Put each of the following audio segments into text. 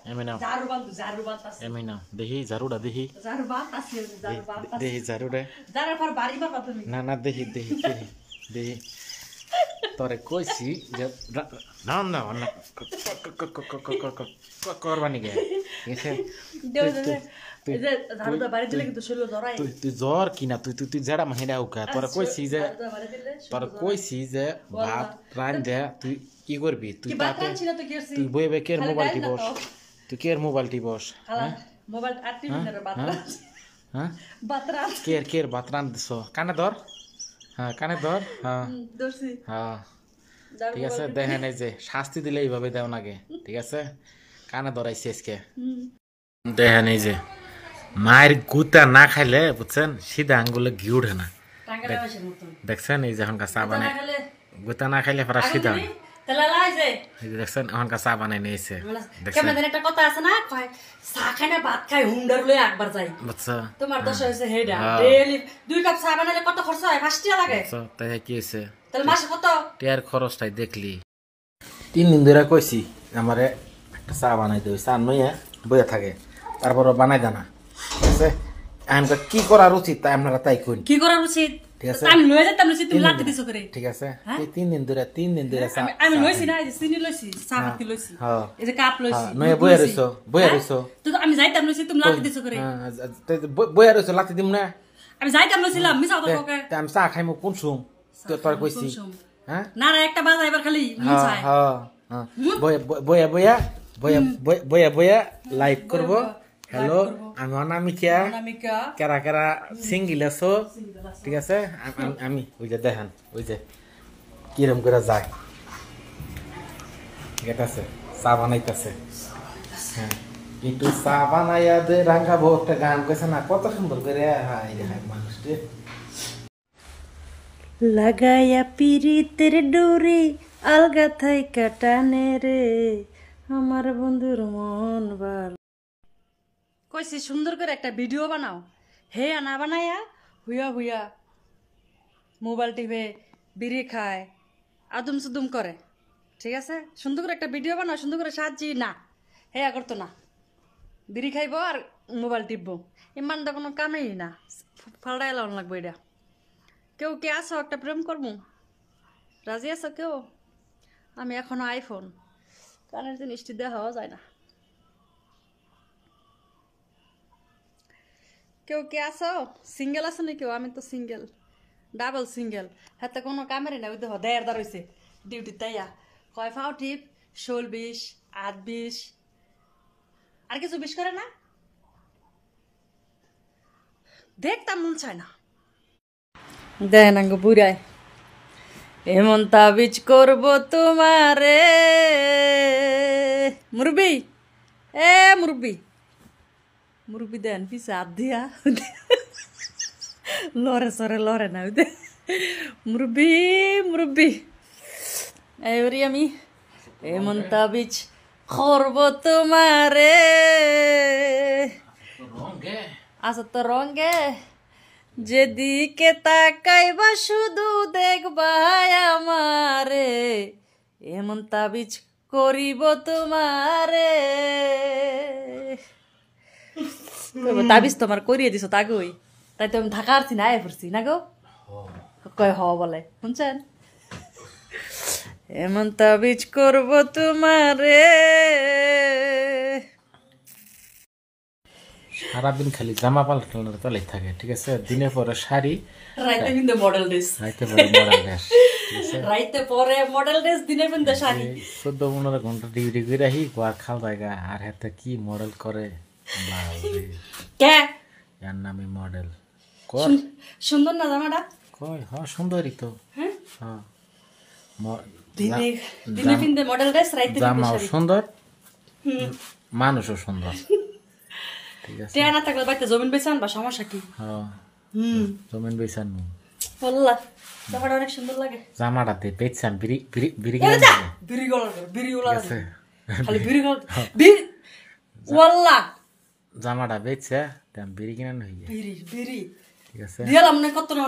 এমনি নাও ঝাড়ু বাত আছে এমনি নাও দেখি ঝাড়ুটা দেখি ঝাড়ু বাত আছে দেখি ঝাড়ুটা ঝাড়ু পর বাড়ি বাবা তুমি না না দেখি দেখি দেখি দেখি তোরে কইছি যে না না না করবানি গে ঝাড়ুটা বাড়ি দিলে কিন্তু শরীর জ্বর আয় তুই জ্বর কিনা তুই তুই তুই জেডা মাহিনা উকা তোরা কইছি যে ভাত রান দে তুই কি করবি তুই তাতে তুই বই বে কের মোবাইল টিপস তুই কের মোবাইল টিপস মোবাইল আর টিভি না বাত হ্যাঁ বাতরা কের কের বাত রান দিছ কানে ধর হ্যাঁ কানে ধর হ্যাঁ দর্শি হ্যাঁ ঠিক আছে দেখেন এই যে শাস্তি দিলে এইভাবে দেও নাগে ঠিক আছে কানে ধরাইছে আজকে দেখেন এই যে মায়ের গুতা না খাইলে বুঝছেন সিধা আঙ্গুলে ঘি উঠে না দেখছেন এই যে এখনকার চা বানাই গুতা না খাইলে পরা সিধা দেখছেন এখনকার চা বানাই নিয়েছে একটা কথা আছে না চা খাই না ভাত খাই হুন্ডার লয়ে একবার যাই বুঝছো তোমার দশা হয়েছে হেডা ডেইলি 2 কাপ চা বানালে কত খরচ হয় 5 টাকা লাগে তাই কি হয়েছে তাহলে মাসে কত টিয়ার খরচটাই দেখলি 3 দিন ধরে কইছি আমারে একটা চা বানাই দেই চা নইয়া বইয়া থাকে তারপর বানাই দানা ঠিক আছে আমরা কি করা উচিত তাই আপনারা তাই কইন কি করা উচিত ঠিক আছে আমি লয়ে যেতাম লইছি তুমি লাঠি দিছো করে ঠিক আছে এই 3 দিন ধরে চা আমি লইছি না এই যে চিনি লইছি চা পাতি লইছি হ্যাঁ এই যে কাপ লইছি নইয়া বইয়া রইছো তো আমি যাইতাম লইছি তুমি লাঠি দিছো করে বইয়া রইছো লাঠি দিম না আমি যাইতাম লইছিলাম মিছাও তো কোকে আমি চা খাইমু কোন সুম তোর কইছি হ্যাঁ না রে একটা বাজা এবার খালি মুছ আয় হ্যাঁ বইয়া লাইভ করব হ্যালো আমি অনামিকা কেরা কেরা সিঙ্গেল আছো ঠিক আছে আমি ওই যে দেখেন ওই যে কিরম করে যায় ঠিক আছে চা বানাইতেছে হ্যাঁ কিন্তু চা বানাইয়া দে রাঙ্গা একটা গান কইছে না কত সুন্দর করে হাই মানুষটি লাগায়া পিরিতের ডোরি আলগা থাই কাটানে রে আমার বন্ধুর মন ভালো কইছি সুন্দর করে একটা ভিডিও বানাও হে না বানায়া হুইয়া হুইয়া মোবাইল টিপে বিড়ি খায় আদুম সুদুম করে ঠিক আছে সুন্দর করে একটা ভিডিও বানাও সুন্দর করে সাজি না হে করতো না বিড়ি খাইব আর মোবাইল টিপবো ইমানটা কোনো কামেই না ফালটাই লাগানো লাগবো এটা কেউ কে আসো একটা প্রেম করবো রাজি আছো কেউ আমি এখনো আইফোন কানের জিনিসটি দেখাও যায় না কেউ কে আসো সিঙ্গেল আছো নি কেউ আমি তো সিঙ্গেল ডাবল সিঙ্গেল হাতে কোনো কামেরই না ওই দেখো দেড় দা রয়েছে ডিউটি তাইয়া কয় ফাও টিপ 16 20 8 20 আর কিছু বিশ করে না দেখতাম মন চায় না দেন আঙ্গ বুড়ায় এমন তাবিজ করব তোমারে মুরবি এ মুরবি মুরবি দেন পিছে হাত দিয়া লরে সরে লরে না মুরবি মুরবি এবারে আমি এমন তাবিজ করব তোমারে আচ্ছা তো রঙে যেদিকে তাকাইবা শুধু দেখবা আমারে এমন তাবিজ করিব তোমারে তাবিজ তোমার করিয়ে দিছো তাগই তাই তো আমি থাকা আরছি না আয় পড়ছি না গো কয় হ বলে শুনছেন এমন তাবিজ করব তোমারে সারাদিন খালি জামা পাল্টানোর তলাই থাকে ঠিক আছে দিনে পরে শাড়ি রাইতে কিন্তু মডেল ড্রেস রাইতে পরে মডেল ড্রেস রাইতে পরে মডেল ড্রেস দিনে কিন্তু শাড়ি 14-15 ঘন্টা ডিউটি করে আহি গোয়ার খাল জায়গা আর হাতে কি মডেল করে বাবরে কে এর নামে মডেল সুন্দর না জামাটা কই হ্যাঁ সুন্দরই তো হ্যাঁ হ্যাঁ দিনে দিনে কিন্তু মডেল ড্রেস রাইতে জামাও সুন্দর মানুষও সুন্দর ঠিক আছে টিয়া না থাকলে বাইতে জমিন বেচান বা সমস্যা কি হ্যাঁ জমিন বেচান বললা জামাটা অনেক সুন্দর লাগে জামাটাতে বেচান বিড়ি বিড়ি বিড়ি বিড়ি গলা আছে খালি বিড়ি গলা বিড়ি ওয়াল্লাহ জামাটা বেচছে তেম বিড়ি কিনা হই বিড়ি বিড়ি ঠিক আছে দিলাম না কত না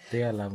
দিলাম